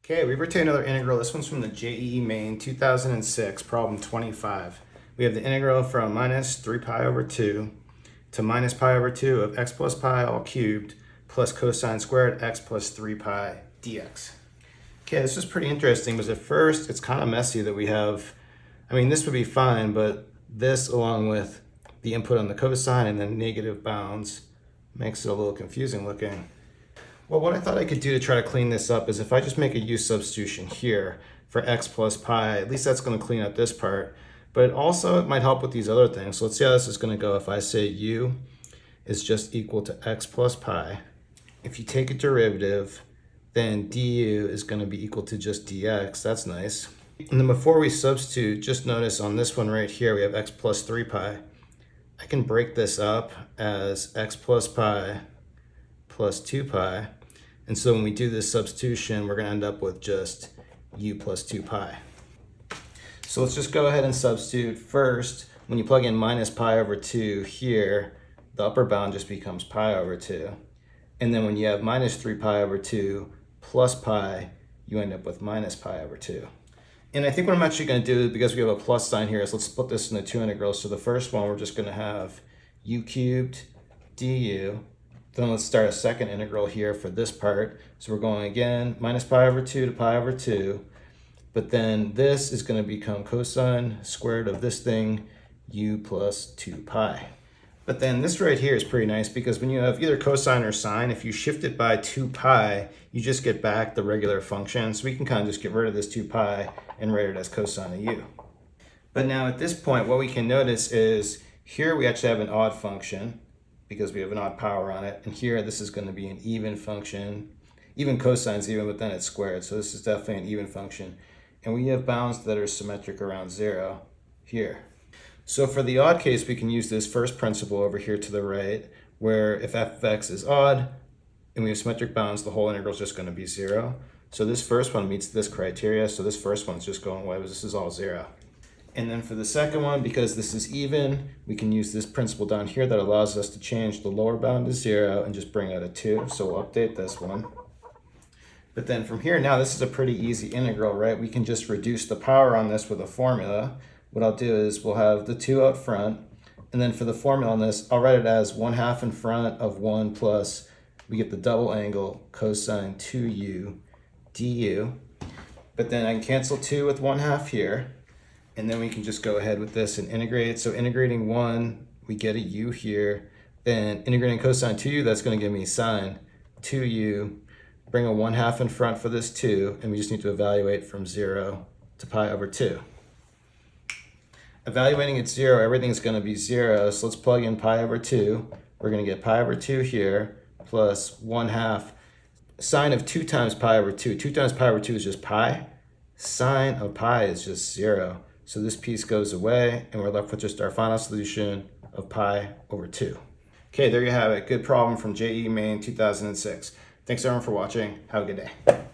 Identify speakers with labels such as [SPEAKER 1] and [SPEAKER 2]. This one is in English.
[SPEAKER 1] Okay, we've retained another integral. This one's from the JEE Main 2006, problem 25. We have the integral from minus 3 pi over 2 to minus pi over 2 of x plus pi all cubed plus cosine squared x plus 3 pi dx. Okay, this is pretty interesting because at first it's kind of messy that we have, this would be fine, but this along with the input on the cosine and then negative bounds makes it a little confusing looking. Well, what I thought I could do to try to clean this up is if I just make a u substitution here for x plus pi, at least that's going to clean up this part. But also it might help with these other things. So let's see how this is going to go if I say u is just equal to x plus pi. If you take a derivative, then du is going to be equal to just dx. That's nice. And then before we substitute, just notice on this one right here, we have x plus 3 pi. I can break this up as x plus pi plus 2 pi. And so when we do this substitution, we're going to end up with just u plus 2 pi. So let's just go ahead and substitute. First, when you plug in minus pi over 2 here, the upper bound just becomes pi over 2. And then when you have minus 3 pi over 2 plus pi, you end up with minus pi over 2. And I think what I'm actually going to do, because we have a plus sign here, is let's split this into two integrals. So the first one, we're just going to have u cubed du. Then let's start a second integral here for this part. So we're going again, minus pi over 2 to pi over 2. But then this is going to become cosine squared of this thing, u plus 2 pi. But then this right here is pretty nice because when you have either cosine or sine, if you shift it by 2 pi, you just get back the regular function. So we can kind of just get rid of this 2 pi and write it as cosine of u. But now at this point, what we can notice is here we actually have an odd function because we have an odd power on it. And here, this is going to be an even function. Even cosine's even, but then it's squared. So this is definitely an even function. And we have bounds that are symmetric around 0 here. So for the odd case, we can use this first principle over here to the right, where if f of x is odd and we have symmetric bounds, the whole integral is just going to be 0. So this first one meets this criteria. So this first one's just going away because this is all 0. And then for the second one, because this is even, we can use this principle down here that allows us to change the lower bound to 0 and just bring out a 2. So we'll update this one. But then from here, now this is a pretty easy integral, right? We can just reduce the power on this with a formula. What I'll do is we'll have the 2 out front. And then for the formula on this, I'll write it as 1/2 in front of 1 plus, we get the double angle cosine 2u du. But then I can cancel 2 with 1/2 here. And then we can just go ahead with this and integrate. So integrating 1, we get a u here. Then integrating cosine 2u, that's going to give me sine 2u. Bring a 1/2 in front for this 2, and we just need to evaluate from 0 to pi over 2. Evaluating at 0, everything's going to be 0, so let's plug in pi over 2. We're going to get pi over 2 here, plus 1/2. Sine of 2 times pi over 2. 2 times pi over 2 is just pi. Sine of pi is just 0. So this piece goes away, and we're left with just our final solution of pi over 2. Okay, there you have it. Good problem from JEE Main 2006. Thanks everyone for watching. Have a good day.